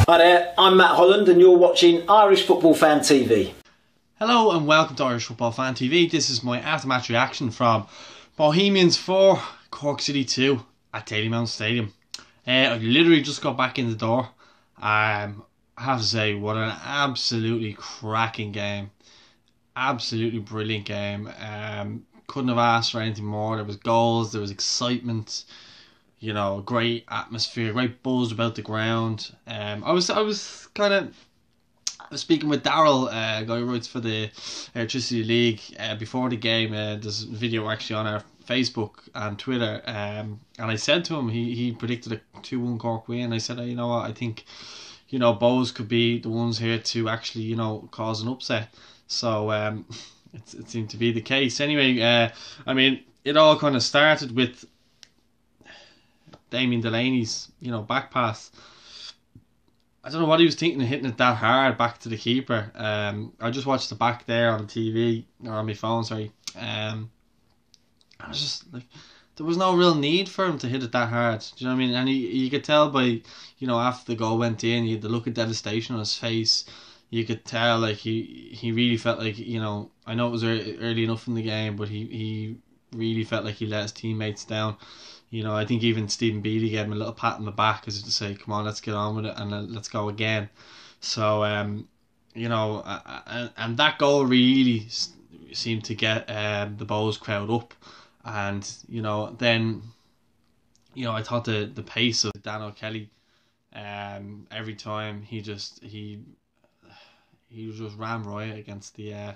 Hi there, I'm Matt Holland and you're watching Irish Football Fan TV. Hello and welcome to Irish Football Fan TV. This is my after-match reaction from Bohemians 4, Cork City 2 at Dalymount Stadium. I literally just got back in the door. I have to say, what an absolutely cracking game. Absolutely brilliant game. Couldn't have asked for anything more. There was goals, there was excitement. You know, great atmosphere, great buzz about the ground. I was speaking with Daryl, guy who writes for the Electricity League, before the game. There's a video actually on our Facebook and Twitter, and I said to him, he predicted a 2-1 Cork win. I said, you know what, I think, you know, Bohs could be the ones here to actually, you know, cause an upset. So it seemed to be the case. Anyway, I mean, it all kind of started with Delaney's, you know, back pass. I don't know what he was thinking of hitting it that hard back to the keeper. I just watched the back there on the TV, or on my phone, sorry. I was just like, there was no real need for him to hit it that hard. Do you know what I mean? And you could tell by, you know, after the goal went in, he had the look of devastation on his face. You could tell, like, he really felt like, you know, I know it was early enough in the game, but he really felt like he let his teammates down. You know, I think even Stephen Beattie gave him a little pat on the back as if to say, come on, let's get on with it and let's go again. So, you know, and that goal really seemed to get the Bohs crowd up. And, you know, then, you know, I thought the pace of Dano Kelly, every time he just ran riot against the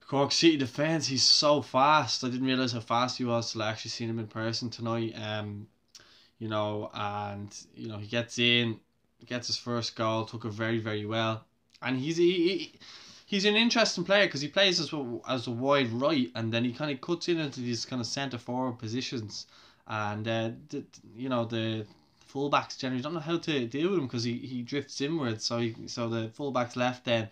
Cork City defence. He's so fast. I didn't realise how fast he was till I actually seen him in person tonight. You know, and you know, he gets in, gets his first goal, took it very, very well, and he's an interesting player because he plays as a wide right, and then he kind of cuts in into these kind of centre forward positions, and you know, the fullbacks generally don't know how to deal with him because he drifts inwards. So the fullbacks left then,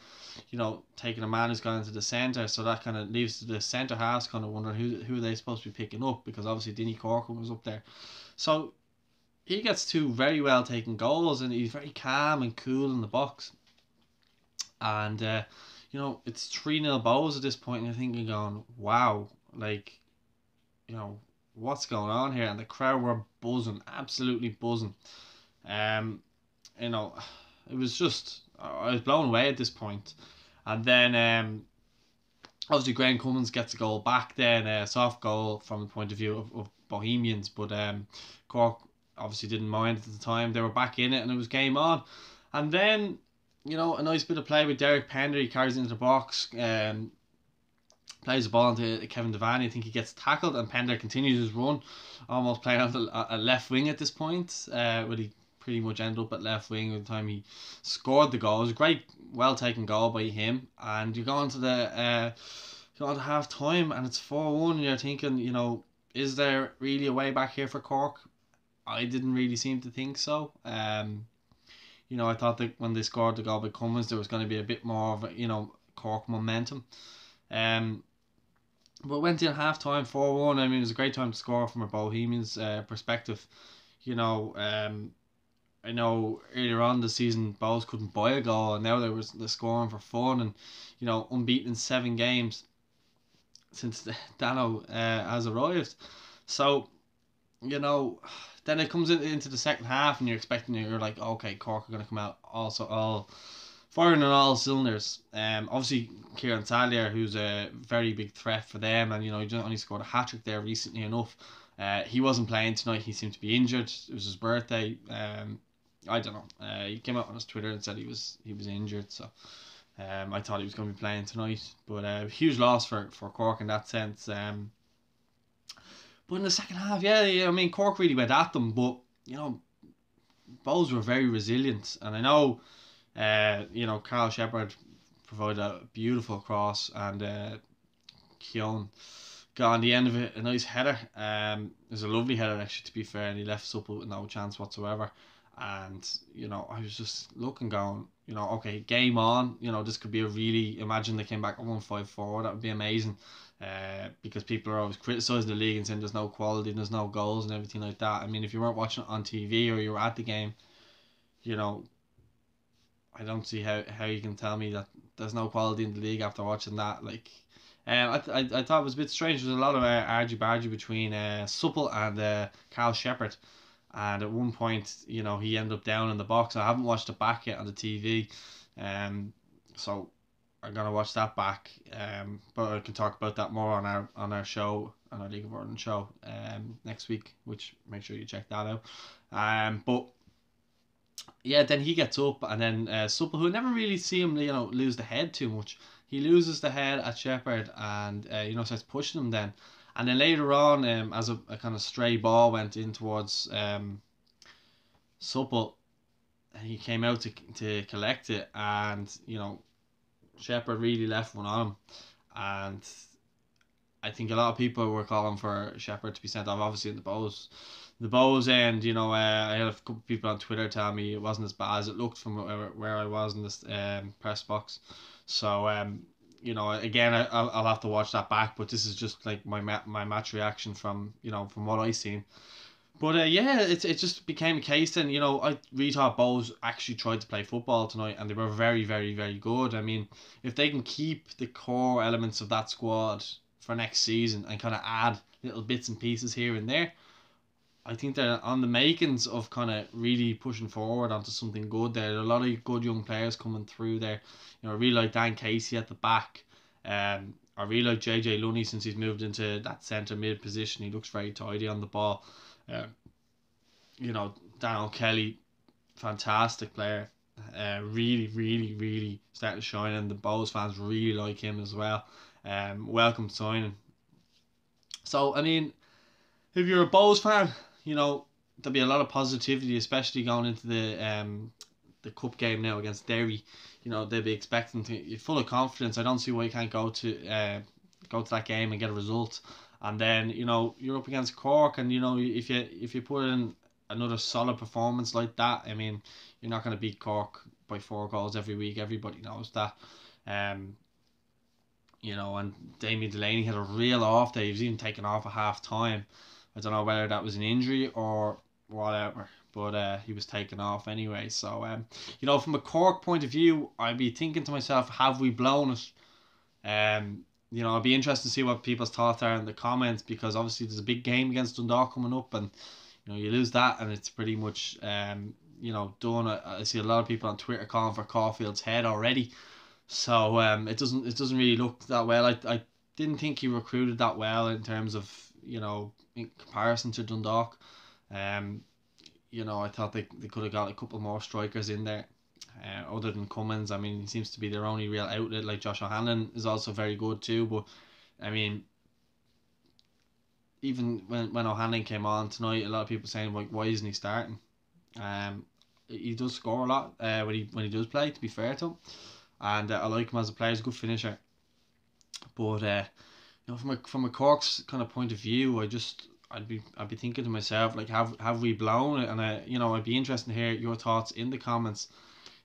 you know, taking a man who's gone into the centre. So that kind of leaves the centre halves kind of wondering who are they supposed to be picking up, because obviously Dinny Corcoran was up there. So he gets two very well taken goals and he's very calm and cool in the box. And you know, it's 3-0 Bohs at this point, and you're thinking, going, wow, like, you know, what's going on here? And the crowd were buzzing, absolutely buzzing. You know, it was just, I was blown away at this point. And then obviously Graham Cummins gets a goal back then, a soft goal from the point of view of Bohemians, but Cork obviously didn't mind at the time. They were back in it and it was game on. And then, you know, a nice bit of play with Derek Pender. He carries into the box, plays the ball into Kevin Delaney. I think he gets tackled, and Pender continues his run, almost playing out a left wing at this point. But he pretty much ended up at left wing by the time he scored the goal. It was a great, well taken goal by him. And you go into half time, and it's 4-1. And you're thinking, you know, is there really a way back here for Cork? I didn't really seem to think so. You know, I thought that when they scored the goal by Cummins, there was going to be a bit more of a, you know, Cork momentum. But went in half time 4-1. I mean, it was a great time to score from a Bohemians perspective. You know, I know earlier on the season Bohs couldn't buy a goal, and now they're scoring for fun, and you know, unbeaten in 7 games since Dano has arrived. So, you know, then it comes into the second half, and you're like, okay, Cork are going to come out also all firing on all cylinders. Obviously Kieran Talia, who's a very big threat for them, and you know, he just only scored a hat-trick there recently enough. He wasn't playing tonight. He seemed to be injured. It was his birthday. I don't know. He came out on his Twitter and said he was injured. So I thought he was going to be playing tonight. But huge loss for Cork in that sense. But in the second half, yeah, I mean, Cork really went at them, but you know, Bohs were very resilient, and I know. You know, Carl Shepard provided a beautiful cross, and Keohane got on the end of it a nice header. It was a lovely header actually, to be fair, and he left us up with no chance whatsoever. And you know, I was just looking, going, you know, okay, game on. You know, this could be a really, imagine they came back 1-5-4. That would be amazing. Because people are always criticising the league and saying there's no quality and there's no goals and everything like that. I mean, if you weren't watching it on TV or you were at the game, you know, I don't see how you can tell me that there's no quality in the league after watching that. Like, I thought it was a bit strange. There was a lot of argy-bargy between Supple and Carl Shepherd. And at one point, you know, he ended up down in the box. I haven't watched it back yet on the TV. So I'm gonna watch that back. But I can talk about that more on our show, on our League of Ireland show, next week. Which make sure you check that out. But yeah, then he gets up, and then Supple, who never really see him, you know, lose the head too much. He loses the head at Shepherd, and you know, starts pushing him then. And then later on, as a kind of stray ball went in towards Supple, he came out to collect it, and you know, Shepherd really left one on him, and I think a lot of people were calling for Shepherd to be sent off. Obviously, in the Bohs end, you know, I had a couple of people on Twitter tell me it wasn't as bad as it looked from where I was in this press box. So you know, again, I'll have to watch that back, but this is just like my match reaction from, you know, from what I seen. But yeah, it just became a case then, you know, I really thought Bohs actually tried to play football tonight, and they were very, very, very good. I mean, if they can keep the core elements of that squad for next season and kind of add little bits and pieces here and there, I think they're on the makings of kind of really pushing forward onto something good there. There are a lot of good young players coming through there. You know, I really like Dan Casey at the back. I really like JJ Lunny since he's moved into that centre mid position. He looks very tidy on the ball. You know, Dano Kelly, fantastic player. Really, really, really starting to shine, and the Bohs fans really like him as well. Welcome signing. So, I mean, if you're a Bohs fan, you know, there'll be a lot of positivity, especially going into the cup game now against Derry. You know, they'll be expecting to, you're full of confidence. I don't see why you can't go to that game and get a result. And then, you know, you're up against Cork, and you know, if you put in another solid performance like that, I mean, you're not going to beat Cork by 4 goals every week. Everybody knows that. You know, and Damien Delaney had a real off day. He was even taken off at half time. I don't know whether that was an injury or whatever, but he was taken off anyway. So, you know, from a Cork point of view, I'd be thinking to myself, have we blown it? You know, I'd be interested to see what people's thoughts are in the comments, because obviously there's a big game against Dundalk coming up, and you know, you lose that and it's pretty much you know, done. I see a lot of people on Twitter calling for Caulfield's head already. So it doesn't really look that well. I didn't think he recruited that well in terms of, you know, in comparison to Dundalk. You know, I thought they could have got a couple more strikers in there. Other than Cummins, I mean, he seems to be their only real outlet. Like Josh O'Hanlon is also very good too, but I mean, even when O'Hanlon came on tonight, a lot of people saying, like, why isn't he starting? He does score a lot when he does play, to be fair to him, and I like him as a player. He's a good finisher. But you know, from a Cork's kind of point of view, I'd be thinking to myself, like, have we blown it? And you know, I'd be interested to hear your thoughts in the comments.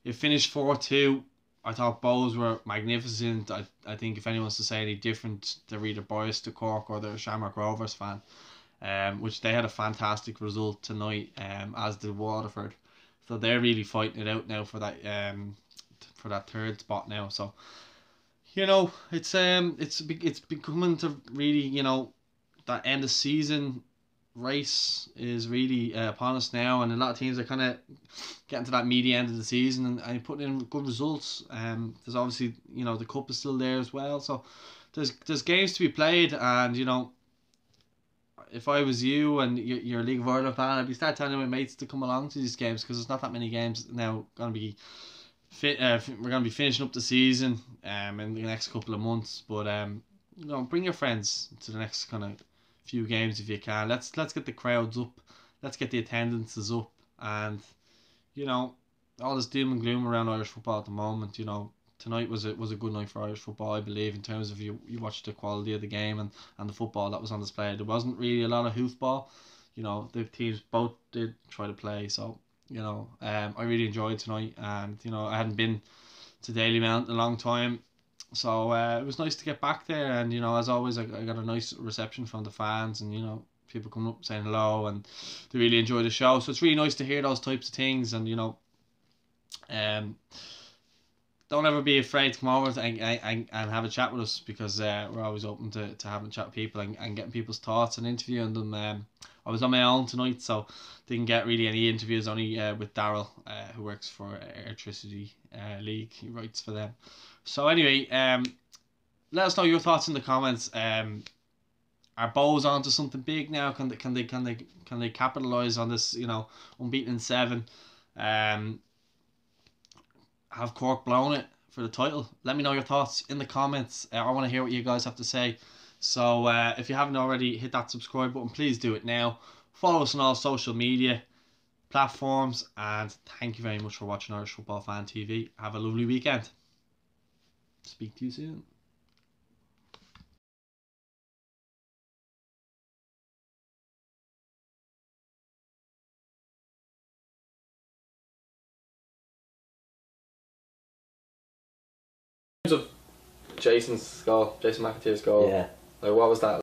It finished 4-2. I thought Bohs were magnificent. I think if anyone's to say any different, they're either biased to Cork or they're a Shamrock Rovers fan. Which they had a fantastic result tonight, as did Waterford. So they're really fighting it out now for that third spot now. So, you know, it's becoming to really, you know, that end of season race is really upon us now, and a lot of teams are kind of getting to that meaty end of the season and putting in good results. There's obviously, you know, the cup is still there as well, so there's games to be played, and you know, if I was you and you're a League of Ireland fan, I'd be start telling my mates to come along to these games, because there's not that many games now going to be fit. We're going to be finishing up the season in the next couple of months, but you know, bring your friends to the next kind of few games if you can. Let's get the crowds up, let's get the attendances up, and you know, all this doom and gloom around Irish football at the moment, you know, tonight was a good night for Irish football, I believe, in terms of you watched the quality of the game and the football that was on display. There wasn't really a lot of hoofball. You know, the teams both did try to play, so you know, I really enjoyed tonight, and you know, I hadn't been to Dalymount in a long time. So it was nice to get back there, and you know, as always, I got a nice reception from the fans, and you know, people coming up saying hello, and they really enjoy the show. So it's really nice to hear those types of things, and you know, don't ever be afraid to come over and have a chat with us, because we're always open to having a chat with people and getting people's thoughts and interviewing them. I was on my own tonight, so didn't get really any interviews, only with Daryl, who works for Electricity League. He writes for them. So anyway, let us know your thoughts in the comments. Are Bohs onto something big now? Can they capitalise on this? Unbeaten in 7. Have Cork blown it for the title? Let me know your thoughts in the comments. I want to hear what you guys have to say. So if you haven't already, hit that subscribe button. Please do it now. Follow us on all social media platforms, and thank you very much for watching Irish Football Fan TV. Have a lovely weekend. Speak to you soon. Of Jason McAteer's goal, Yeah. like, what was that